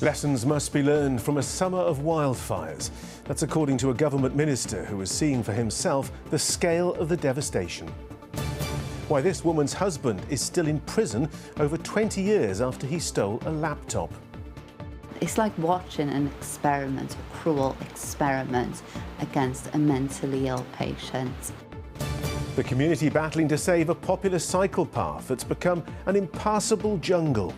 Lessons must be learned from a summer of wildfires. That's according to a government minister who is seeing for himself the scale of the devastation. Why this woman's husband is still in prison over 20 years after he stole a laptop. It's like watching an experiment, a cruel experiment against a mentally ill patient. The community battling to save a popular cycle path that's become an impassable jungle.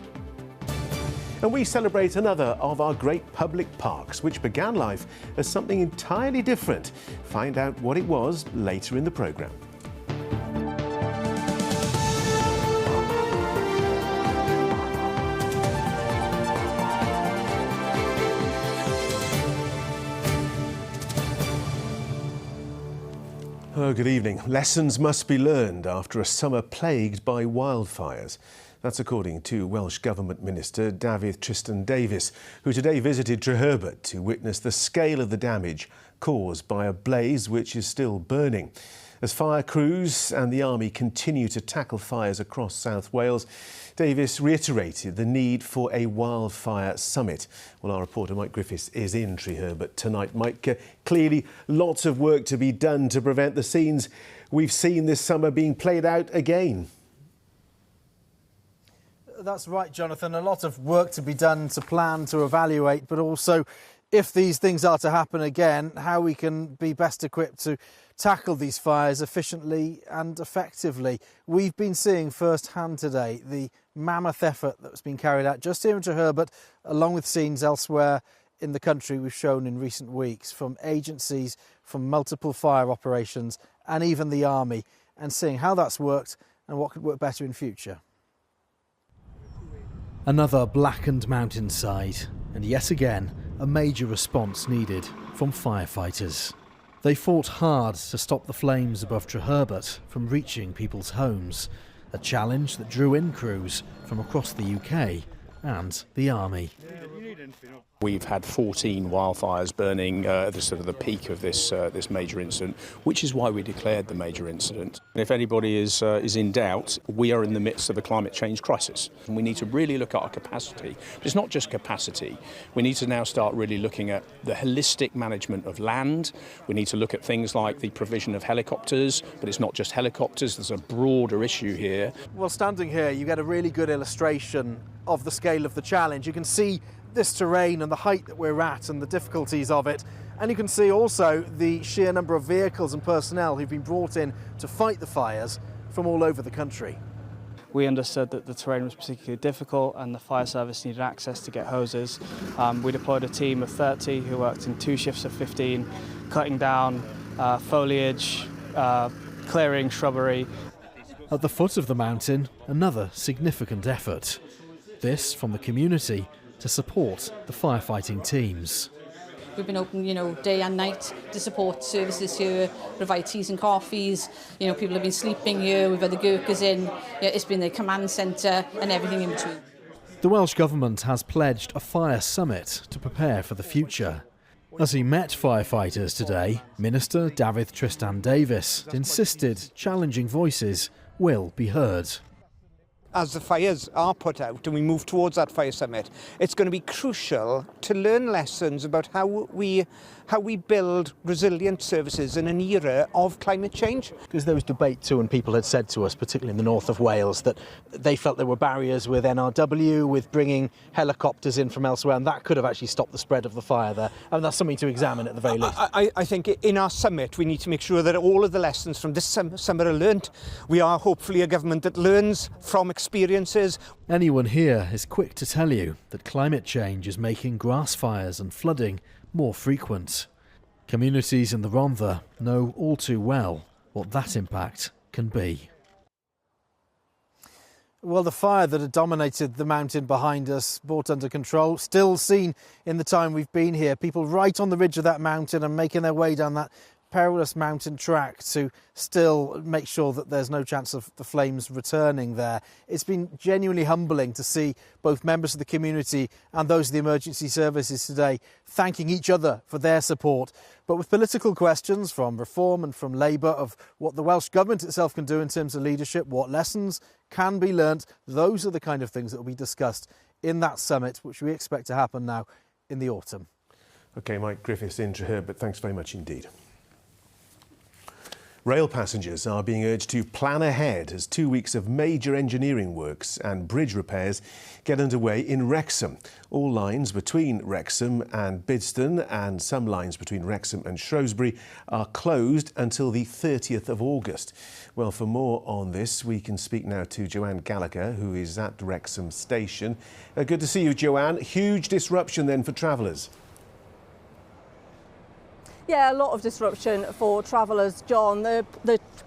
And we celebrate another of our great public parks, which began life as something entirely different. Find out what it was later in the programme. Oh, good evening. Lessons must be learned after a summer plagued by wildfires. That's according to Welsh Government Minister David Tristan-Davies, who today visited Treherbert to witness the scale of the damage caused by a blaze which is still burning. As fire crews and the army continue to tackle fires across South Wales, Davies reiterated the need for a wildfire summit. Well, our reporter Mike Griffiths is in Treherbert tonight. Mike, clearly lots of work to be done to prevent the scenes we've seen this summer being played out again. That's right, Jonathan. A lot of work to be done to plan, to evaluate, but also if these things are to happen again, how we can be best equipped to tackle these fires efficiently and effectively. We've been seeing firsthand today the mammoth effort that's been carried out just here in Treherbert, along with scenes elsewhere in the country we've shown in recent weeks, from agencies, from multiple fire operations and even the army, and seeing how that's worked and what could work better in future. Another blackened mountainside, and yet again a major response needed from firefighters. They fought hard to stop the flames above Treherbert from reaching people's homes, a challenge that drew in crews from across the UK and the army. We've had 14 wildfires burning at the peak of this major incident, which is why we declared the major incident. If anybody is in doubt, we are in the midst of a climate change crisis, and we need to really look at our capacity. But it's not just capacity. We need to now start really looking at the holistic management of land. We need to look at things like the provision of helicopters, but it's not just helicopters. There's a broader issue here. Well, standing here, you get a really good illustration of the scale of the challenge. You can see this terrain and the height that we're at and the difficulties of it. And you can see also the sheer number of vehicles and personnel who've been brought in to fight the fires from all over the country. We understood that the terrain was particularly difficult and the fire service needed access to get hoses. We deployed a team of 30 who worked in 2 shifts of 15, cutting down foliage, clearing shrubbery. At the foot of the mountain, another significant effort. This from the community to support the firefighting teams. We've been open, day and night to support services here, provide teas and coffees. People have been sleeping here. We've had the Gurkhas in. It's been the command centre and everything in between. The Welsh Government has pledged a fire summit to prepare for the future. As he met firefighters today, Minister David Tristan-Davies insisted challenging voices will be heard. As the fires are put out and we move towards that fire summit, it's going to be crucial to learn lessons about how we build resilient services in an era of climate change. Because there was debate too, and people had said to us, particularly in the north of Wales, that they felt there were barriers with NRW, with bringing helicopters in from elsewhere, and that could have actually stopped the spread of the fire there. And that's something to examine at the very least. I think in our summit we need to make sure that all of the lessons from this summer are learnt. We are hopefully a government that learns from experiences. Anyone here is quick to tell you that climate change is making grass fires and flooding more frequent. Communities in the Rhondda know all too well what that impact can be. Well, the fire that had dominated the mountain behind us, brought under control, still seen in the time we've been here. People right on the ridge of that mountain and making their way down that perilous mountain track to still make sure that there's no chance of the flames returning there. It's been genuinely humbling to see both members of the community and those of the emergency services today thanking each other for their support. But with political questions from Reform and from Labour of what the Welsh Government itself can do in terms of leadership, what lessons can be learnt, those are the kind of things that will be discussed in that summit, which we expect to happen now in the autumn. OK, Mike Griffiths in Treherbert, thanks very much indeed. Rail passengers are being urged to plan ahead as 2 weeks of major engineering works and bridge repairs get underway in Wrexham. All lines between Wrexham and Bidston and some lines between Wrexham and Shrewsbury are closed until the 30th of August. Well, for more on this, we can speak now to Joanne Gallagher, who is at Wrexham Station. Good to see you, Joanne. Huge disruption then for travellers. Yeah, a lot of disruption for travellers, John. The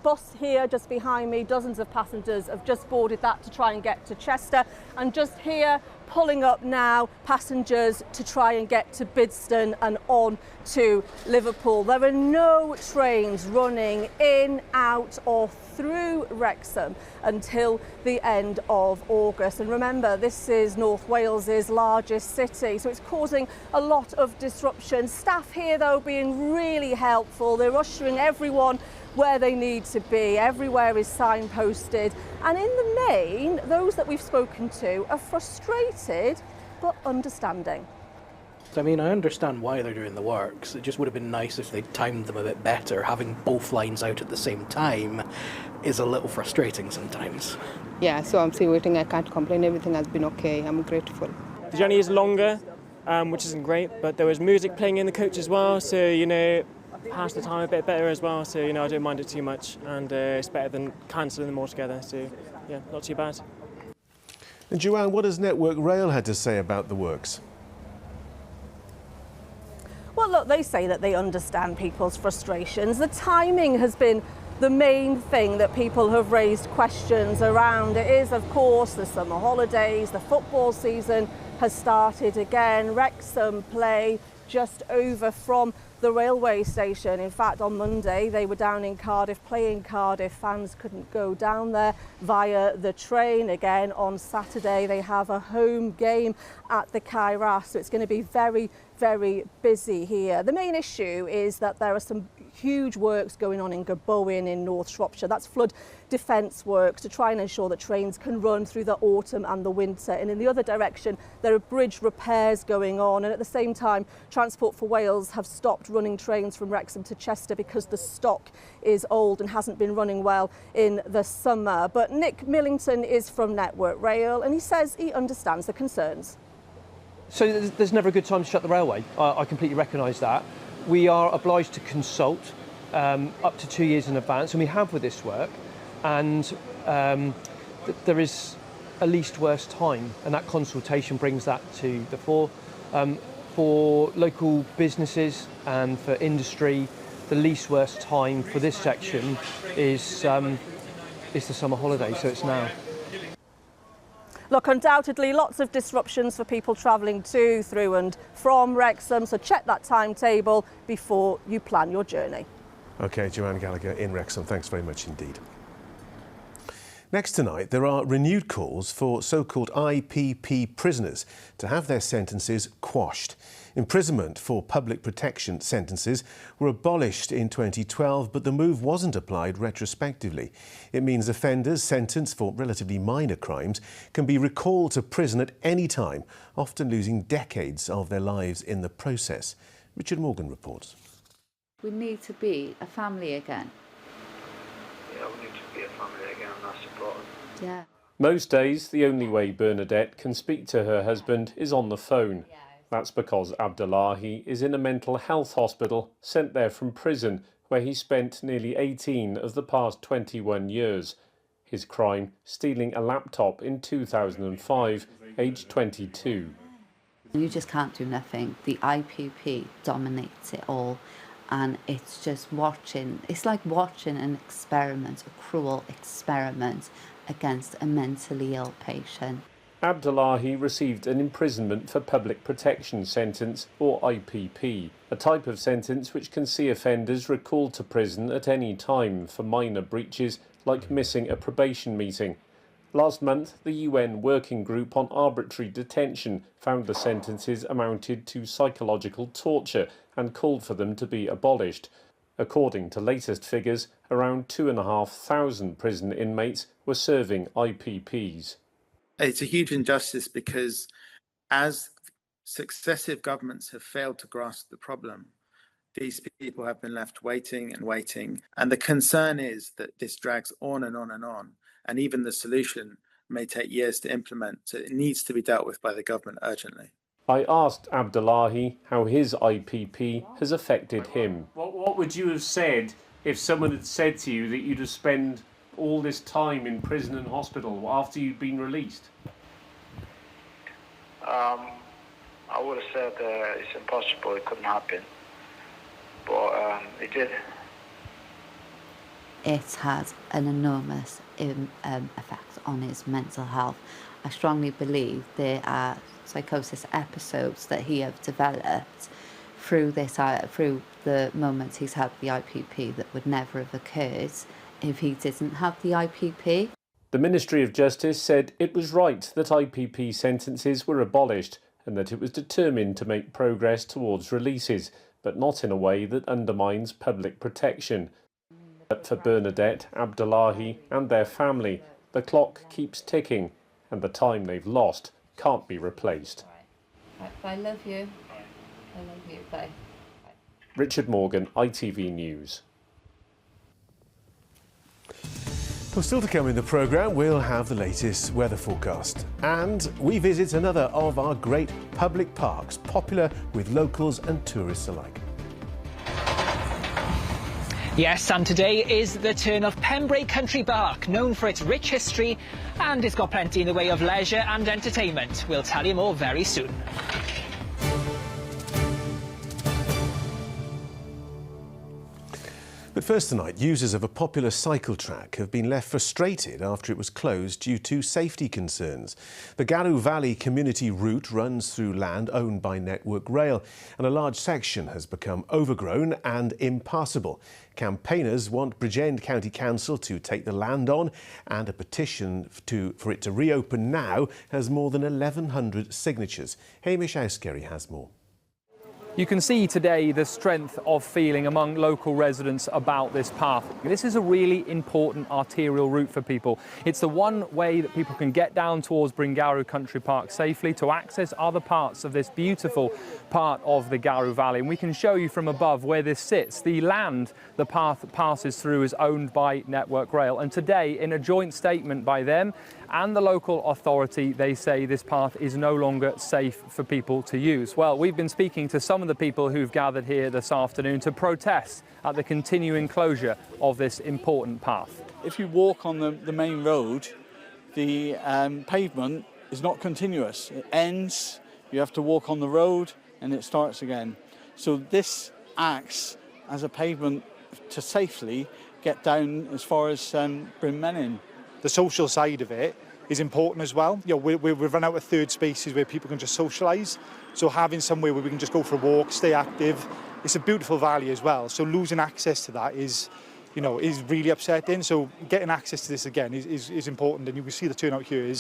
bus here just behind me, dozens of passengers have just boarded that to try and get to Chester. And just here, pulling up now, passengers to try and get to Bidston and on to Liverpool. There are no trains running in, out or through Wrexham until the end of August. And remember, this is North Wales's largest city, so it's causing a lot of disruption. Staff here, though, being really helpful. They're ushering everyone where they need to be. Everywhere is signposted. And in the main, those that we've spoken to are frustrated but understanding. I mean, I understand why they're doing the works. It just would have been nice if they'd timed them a bit better. Having both lines out at the same time is a little frustrating sometimes. Yeah, so I'm still waiting. I can't complain. Everything has been okay. I'm grateful. The journey is longer, which isn't great, but there was music playing in the coach as well, so, you know, pass the time a bit better as well, so, you know, I don't mind it too much, and it's better than cancelling them altogether, so, yeah, not too bad. And Joanne, what has Network Rail had to say about the works? Well, look, they say that they understand people's frustrations. The timing has been the main thing that people have raised questions around. It is, of course, the summer holidays, the football season has started again. Wrexham play just over from the railway station. In fact, on Monday they were down in Cardiff playing Cardiff. Fans couldn't go down there via the train. Again, on Saturday they have a home game at the Kairas, so it's going to be very, very busy here. The main issue is that there are some huge works going on in Garbowen in North Shropshire. That's flood defence works to try and ensure that trains can run through the autumn and the winter. And in the other direction, there are bridge repairs going on. And at the same time, Transport for Wales have stopped running trains from Wrexham to Chester because the stock is old and hasn't been running well in the summer. But Nick Millington is from Network Rail and he says he understands the concerns. So there's never a good time to shut the railway. I completely recognise that. We are obliged to consult up to 2 years in advance, and we have with this work. And there is a least worst time, and that consultation brings that to the fore. For local businesses and for industry, the least worst time for this section is the summer holiday, so it's now. Look, undoubtedly lots of disruptions for people travelling to, through and from Wrexham, so check that timetable before you plan your journey. OK, Joanne Gallagher in Wrexham, thanks very much indeed. Next tonight, there are renewed calls for so-called IPP prisoners to have their sentences quashed. Imprisonment for public protection sentences were abolished in 2012, but the move wasn't applied retrospectively. It means offenders sentenced for relatively minor crimes can be recalled to prison at any time, often losing decades of their lives in the process. Richard Morgan reports. We need to be a family again. Yeah, we need to be a family again, that's important. Yeah. Most days, the only way Bernadette can speak to her husband is on the phone. That's because Abdullahi is in a mental health hospital, sent there from prison, where he spent nearly 18 of the past 21 years. His crime, stealing a laptop in 2005, aged 22. You just can't do nothing. The IPP dominates it all. And it's just watching, it's like watching an experiment, a cruel experiment against a mentally ill patient. Abdullahi received an imprisonment for public protection sentence, or IPP, a type of sentence which can see offenders recalled to prison at any time for minor breaches like missing a probation meeting. Last month, the UN Working Group on Arbitrary Detention found the sentences amounted to psychological torture and called for them to be abolished. According to latest figures, around 2,500 prison inmates were serving IPPs. It's a huge injustice because As successive governments have failed to grasp the problem, these people have been left waiting and waiting. And the concern is that this drags on and on and on. And even the solution may take years to implement. So it needs to be dealt with by the government urgently. I asked Abdullahi how his IPP has affected him. What would you have said if someone had said to you that you'd have spent all this time in prison and hospital after you'd been released? I would have said it's impossible, it couldn't happen. But it did. It has an enormous effect on his mental health. I strongly believe there are psychosis episodes that he has developed through the moments he's had the IPP that would never have occurred if he didn't have the IPP. The Ministry of Justice said it was right that IPP sentences were abolished and that it was determined to make progress towards releases, but not in a way that undermines public protection. But for Bernadette, Abdullahi and their family, the clock keeps ticking and the time they've lost can't be replaced. I love you. I love you. Bye. Richard Morgan, ITV News. Well, still to come in the programme, we'll have the latest weather forecast. And we visit another of our great public parks, popular with locals and tourists alike. Yes, and today is the turn of Pembrey Country Park, known for its rich history, and it's got plenty in the way of leisure and entertainment. We'll tell you more very soon. But first tonight, users of a popular cycle track have been left frustrated after it was closed due to safety concerns. The Garw Valley community route runs through land owned by Network Rail, and a large section has become overgrown and impassable. Campaigners want Bridgend County Council to take the land on, and a petition for it to reopen now has more than 1,100 signatures. Hamish Auskerry has more. You can see today the strength of feeling among local residents about this path. This is a really important arterial route for people. It's the one way that people can get down towards Garw Country Park safely to access other parts of this beautiful part of the Garw Valley. And we can show you from above where this sits. The land the path passes through is owned by Network Rail. And today, in a joint statement by them and the local authority, they say this path is no longer safe for people to use. Well, we've been speaking to some of the people who've gathered here this afternoon to protest at the continuing closure of this important path. If you walk on the main road, the pavement is not continuous. It ends, you have to walk on the road, and it starts again. So this acts as a pavement to safely get down as far as Bryn Menyn. The social side of it is important as well. You know, we've run out of third spaces where people can just socialise. So having somewhere where we can just go for a walk, stay active, it's a beautiful valley as well. So losing access to that is really upsetting. So getting access to this again is important, and you can see the turnout here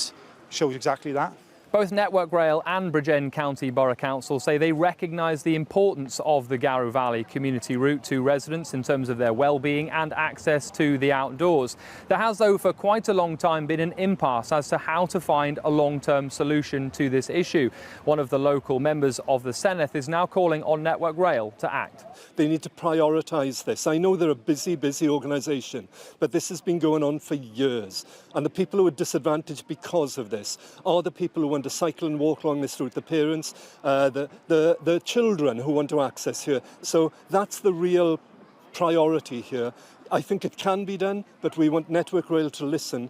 shows exactly that. Both Network Rail and Bridgend County Borough Council say they recognise the importance of the Garw Valley community route to residents in terms of their well-being and access to the outdoors. There has, though, for quite a long time been an impasse as to how to find a long-term solution to this issue. One of the local members of the Senedd is now calling on Network Rail to act. They need to prioritise this. I know they're a busy organisation, but this has been going on for years. And the people who are disadvantaged because of this are the people who want to cycle and walk along this route, the parents, the children who want to access here. So that's the real priority here. I think it can be done, but we want Network Rail to listen,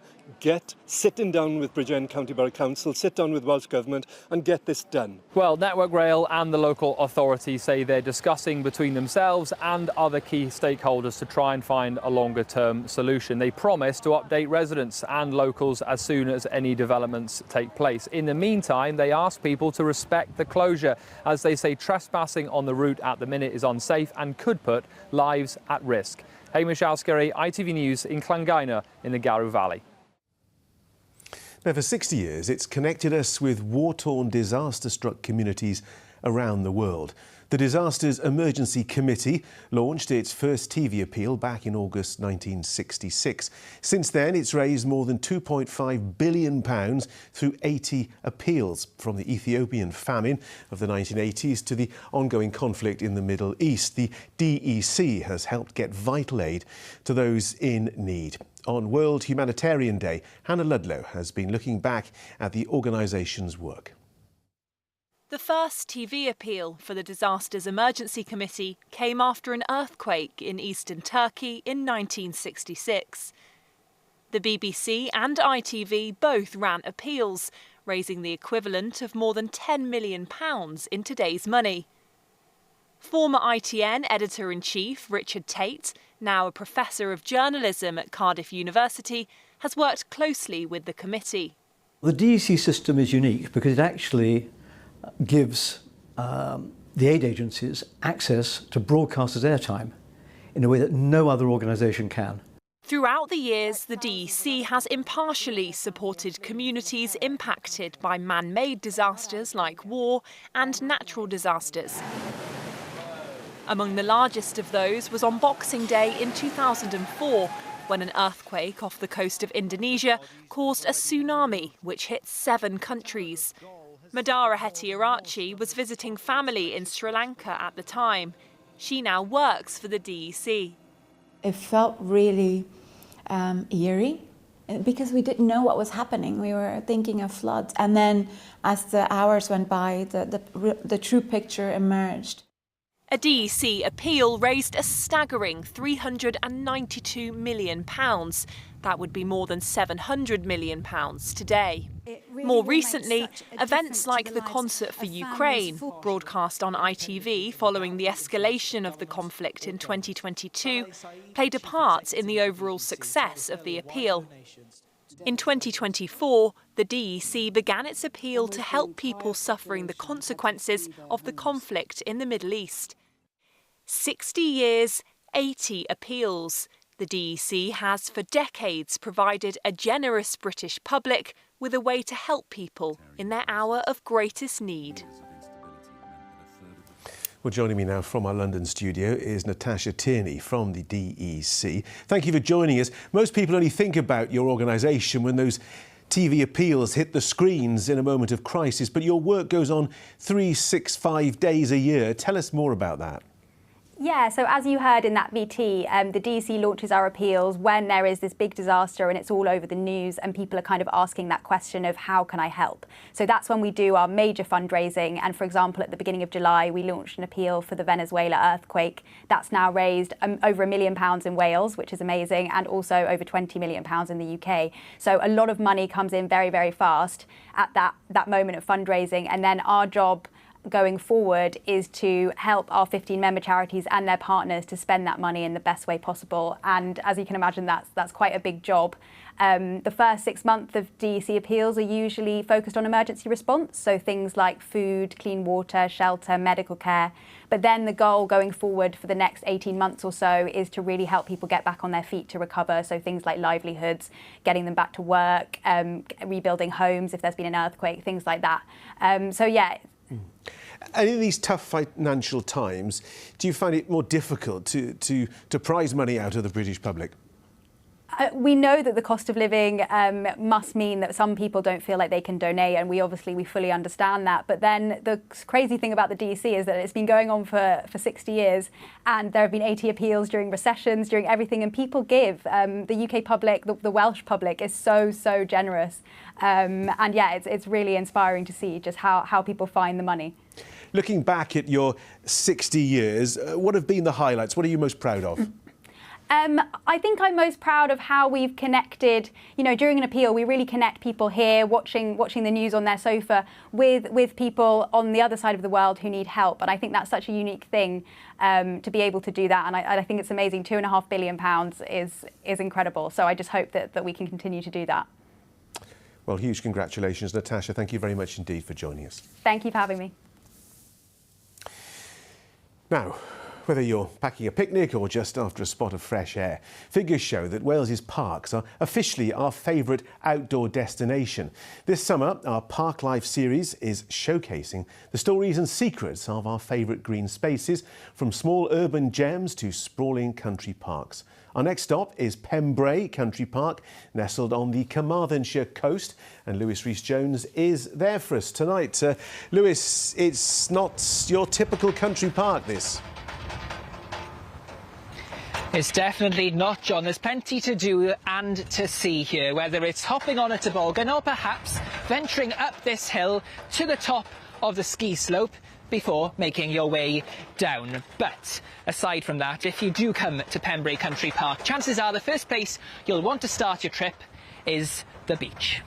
sitting down with Bridgend County Borough Council, sit down with Welsh Government and get this done. Well, Network Rail and the local authority say they're discussing between themselves and other key stakeholders to try and find a longer-term solution. They promise to update residents and locals as soon as any developments take place. In the meantime, they ask people to respect the closure, as they say trespassing on the route at the minute is unsafe and could put lives at risk. Hamish Auskerry, ITV News in Llangaina in the Garw Valley. Now, for 60 years, it's connected us with war-torn, disaster-struck communities around the world. The Disasters Emergency Committee launched its first TV appeal back in August 1966. Since then, it's raised more than £2.5 billion through 80 appeals, from the Ethiopian famine of the 1980s to the ongoing conflict in the Middle East. The DEC has helped get vital aid to those in need. On World Humanitarian Day, Hannah Ludlow has been looking back at the organisation's work. The first TV appeal for the Disasters Emergency Committee came after an earthquake in eastern Turkey in 1966. The BBC and ITV both ran appeals, raising the equivalent of more than £10 million in today's money. Former ITN editor-in-chief Richard Tate, now a professor of journalism at Cardiff University, has worked closely with the committee. The DEC system is unique because it actually gives the aid agencies access to broadcasters' airtime in a way that no other organisation can. Throughout the years, the DEC has impartially supported communities impacted by man-made disasters like war and natural disasters. Among the largest of those was on Boxing Day in 2004, when an earthquake off the coast of Indonesia caused a tsunami which hit 7 countries. Madara Hetiarachi was visiting family in Sri Lanka at the time. She now works for the DEC. It felt really eerie because we didn't know what was happening. We were thinking of floods. And then as the hours went by, the true picture emerged. A DEC appeal raised a staggering £392 million. That would be more than £700 million today. More recently, events like the Concert for Ukraine, broadcast on ITV following the escalation of the conflict in 2022, played a part in the overall success of the appeal. In 2024, the DEC began its appeal to help people suffering the consequences of the conflict in the Middle East. 60 years, 80 appeals. The DEC has for decades provided a generous British public with a way to help people in their hour of greatest need. Well, joining me now from our London studio is Natasha Tierney from the DEC. Thank you for joining us. Most people only think about your organisation when those TV appeals hit the screens in a moment of crisis, but your work goes on 365 days a year. Tell us more about that. Yeah, so as you heard in that VT, the DEC launches our appeals when there is this big disaster and it's all over the news and people are kind of asking that question of how can I help? So that's when we do our major fundraising. And for example, at the beginning of July, we launched an appeal for the Venezuela earthquake. That's now raised over £1 million in Wales, which is amazing, and also over £20 million in the UK. So a lot of money comes in very, very fast at that moment of fundraising. And then our job going forward is to help our 15 member charities and their partners to spend that money in the best way possible. And as you can imagine, that's quite a big job. The first 6 months of DEC appeals are usually focused on emergency response, so things like food, clean water, shelter, medical care. But then the goal going forward for the next 18 months or so is to really help people get back on their feet to recover, so things like livelihoods, getting them back to work, rebuilding homes if there's been an earthquake, things like that. So yeah. And in these tough financial times, do you find it more difficult to prize money out of the British public? We know that the cost of living must mean that some people don't feel like they can donate, and we fully understand that. But then the crazy thing about the DEC is that it's been going on for 60 years, and there have been 80 appeals during recessions, during everything, and people give. The UK public, the Welsh public is so generous. And yeah, it's really inspiring to see just how people find the money. Looking back at your 60 years, what have been the highlights? What are you most proud of? I think I'm most proud of how we've connected, during an appeal, we really connect people here watching the news on their sofa with people on the other side of the world who need help. And I think that's such a unique thing to be able to do that. And I think it's amazing. £2.5 billion is incredible. So I just hope that we can continue to do that. Well, huge congratulations, Natasha. Thank you very much indeed for joining us. Thank you for having me. Now, Whether you're packing a picnic or just after a spot of fresh air, figures show that Wales's parks are officially our favourite outdoor destination. This summer, our Park Life series is showcasing the stories and secrets of our favourite green spaces, from small urban gems to sprawling country parks. Our next stop is Pembrey Country Park, nestled on the Carmarthenshire coast, and Lewis Rhys-Jones is there for us tonight. Lewis, it's not your typical country park, this. It's definitely not, John. There's plenty to do and to see here, whether it's hopping on a toboggan or perhaps venturing up this hill to the top of the ski slope before making your way down. But aside from that, if you do come to Pembrey Country Park, chances are the first place you'll want to start your trip is the beach.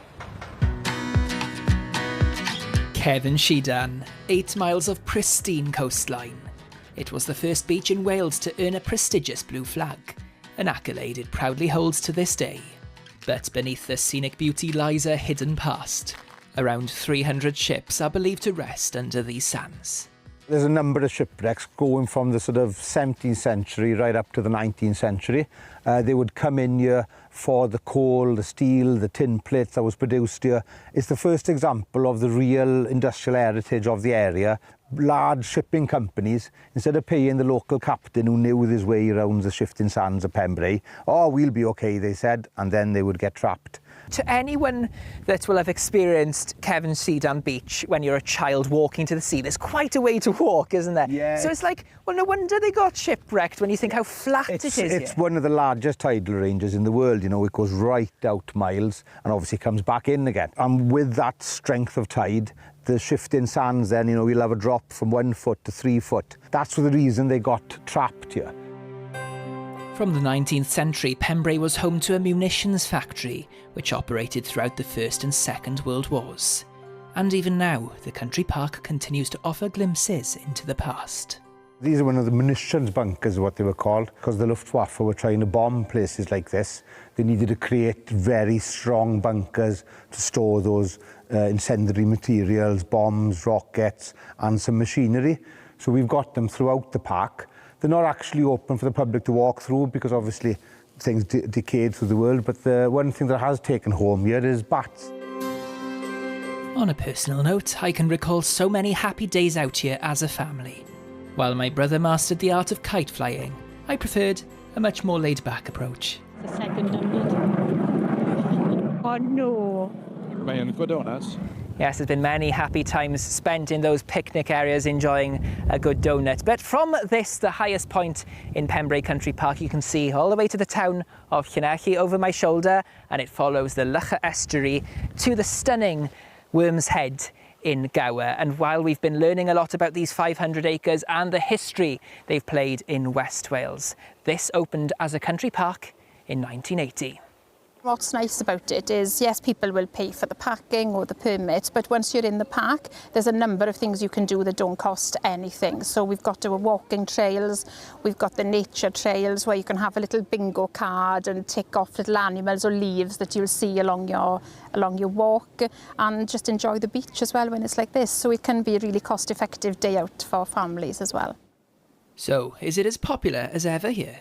Cefn Shidan, 8 miles of pristine coastline. It was the first beach in Wales to earn a prestigious blue flag, an accolade it proudly holds to this day. But beneath the scenic beauty lies a hidden past. Around 300 ships are believed to rest under these sands. There's a number of shipwrecks going from the sort of 17th century right up to the 19th century. They would come in here for the coal, the steel, the tin plates that was produced here. It's the first example of the real industrial heritage of the area. Large shipping companies, instead of paying the local captain who knew his way around the shifting sands of Pembrey, "Oh, we'll be okay," they said, and then they would get trapped. To anyone that will have experienced Cefn Shidan Beach when you're a child walking to the sea, there's quite a way to walk, isn't there? Yeah. So it's like, well, no wonder they got shipwrecked when you think how flat it is It's here. one of the largest tidal ranges in the world, you know, it goes right out miles and obviously comes back in again. And with that strength of tide, the shifting sands then, you know, you'll have a drop from 1 foot to 3 foot. That's the reason they got trapped here. From the 19th century, Pembrey was home to a munitions factory, which operated throughout the First and Second World Wars. And even now, the country park continues to offer glimpses into the past. These are one of the munitions bunkers, what they were called, because the Luftwaffe were trying to bomb places like this. They needed to create very strong bunkers to store those incendiary materials, bombs, rockets, and some machinery. So we've got them throughout the park. They're not actually open for the public to walk through because obviously things decayed through the world, but the one thing that has taken home here is bats. On a personal note, I can recall so many happy days out here as a family. While my brother mastered the art of kite flying, I preferred a much more laid-back approach. The second donut. Oh no. Buying good donuts. Yes, there's been many happy times spent in those picnic areas enjoying a good donut. But from this, the highest point in Pembrey Country Park, you can see all the way to the town of Llanelli over my shoulder, and it follows the Lycha estuary to the stunning Worm's Head in Gower. And while we've been learning a lot about these 500 acres and the history they've played in West Wales, this opened as a country park in 1980. What's nice about it is, yes, people will pay for the parking or the permit, but once you're in the park, there's a number of things you can do that don't cost anything. So we've got our walking trails, we've got the nature trails where you can have a little bingo card and tick off little animals or leaves that you'll see along your walk, and just enjoy the beach as well when it's like this. So it can be a really cost-effective day out for families as well. So, is it as popular as ever here?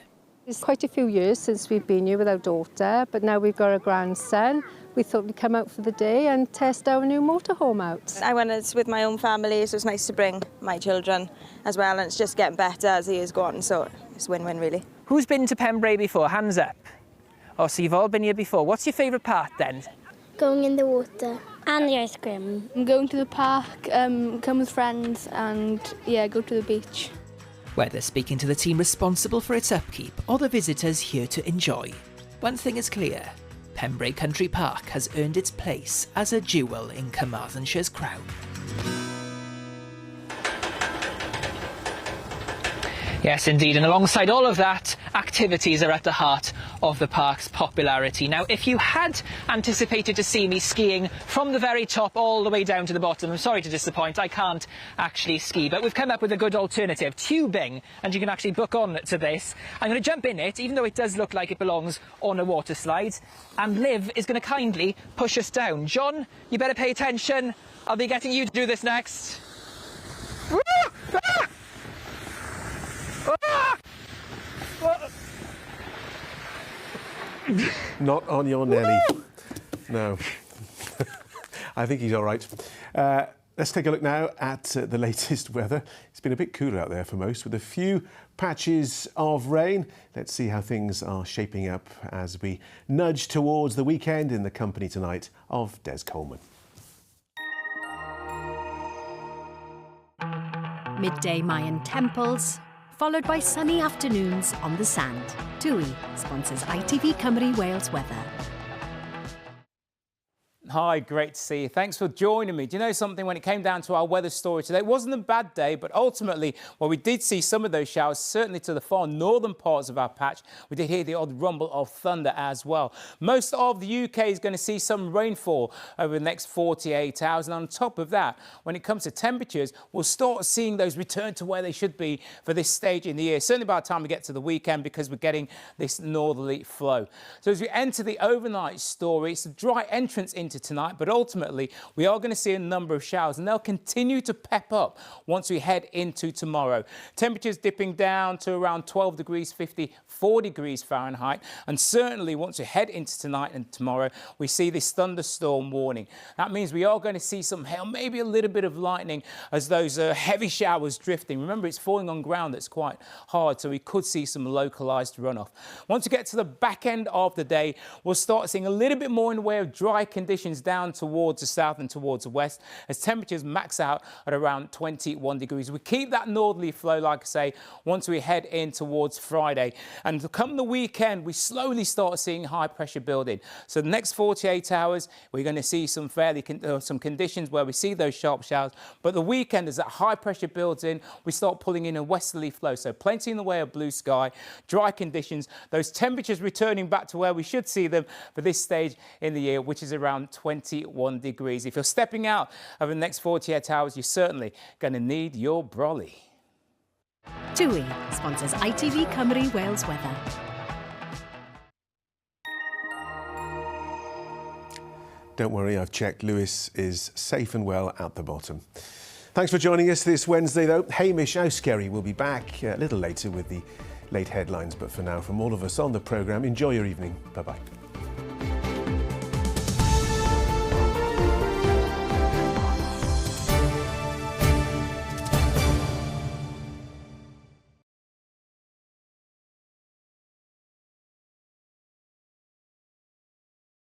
It's quite a few years since we've been here with our daughter, but now we've got a grandson. We thought we'd come out for the day and test our new motorhome out. I went it's with my own family, so it's nice to bring my children as well, and it's just getting better as the years go on, so it's win-win really. Who's been to Pembrey before? Hands up. Oh, so you've all been here before. What's your favourite part then? Going in the water and the ice cream. I'm going to the park, come with friends and, yeah, go to the beach. Whether speaking to the team responsible for its upkeep or the visitors here to enjoy, one thing is clear: Pembrey Country Park has earned its place as a jewel in Carmarthenshire's crown. Yes, indeed, and alongside all of that, activities are at the heart of the park's popularity. Now, if you had anticipated to see me skiing from the very top all the way down to the bottom, I'm sorry to disappoint, I can't actually ski, but we've come up with a good alternative, tubing, and you can actually book on to this. I'm going to jump in it, even though it does look like it belongs on a water slide, and Liv is going to kindly push us down. John, you better pay attention. I'll be getting you to do this next. Woo! Ah! Ah! Not on your Nelly. No. I think he's all right. Let's take a look now at the latest weather. It's been a bit cooler out there for most, with a few patches of rain. Let's see how things are shaping up as we nudge towards the weekend in the company tonight of Des Coleman. Midday Mayan temples, followed by sunny afternoons on the sand. TUI sponsors ITV Cymru Wales weather. Hi, great to see you. Thanks for joining me. Do you know something? When it came down to our weather story today, it wasn't a bad day, but ultimately, well, we did see some of those showers, certainly to the far northern parts of our patch. We did hear the odd rumble of thunder as well. Most of the UK is going to see some rainfall over the next 48 hours. And on top of that, when it comes to temperatures, we'll start seeing those return to where they should be for this stage in the year, certainly by the time we get to the weekend, because we're getting this northerly flow. So as we enter the overnight story, it's a dry entrance into tonight, but ultimately we are going to see a number of showers, and they'll continue to pep up once we head into tomorrow. Temperatures dipping down to around 12 degrees, 54 degrees Fahrenheit, and certainly once we head into tonight and tomorrow, we see this thunderstorm warning. That means we are going to see some hail, maybe a little bit of lightning as those heavy showers drifting. Remember, it's falling on ground that's quite hard, so we could see some localised runoff. Once we get to the back end of the day, we'll start seeing a little bit more in the way of dry conditions down towards the south and towards the west, as temperatures max out at around 21 degrees. We keep that northerly flow, like I say, once we head in towards Friday. And come the weekend, we slowly start seeing high pressure building. So the next 48 hours, we're going to see some some conditions where we see those sharp showers. But the weekend, as that high pressure builds in, we start pulling in a westerly flow. So plenty in the way of blue sky, dry conditions, those temperatures returning back to where we should see them for this stage in the year, which is around 21 degrees. If you're stepping out over the next 48 hours, you're certainly going to need your brolly. TUI sponsors ITV Cymru Wales weather. Don't worry, I've checked. Lewis is safe and well at the bottom. Thanks for joining us this Wednesday, though. Hamish Auskerry will be back a little later with the late headlines. But for now, from all of us on the programme, enjoy your evening. Bye-bye.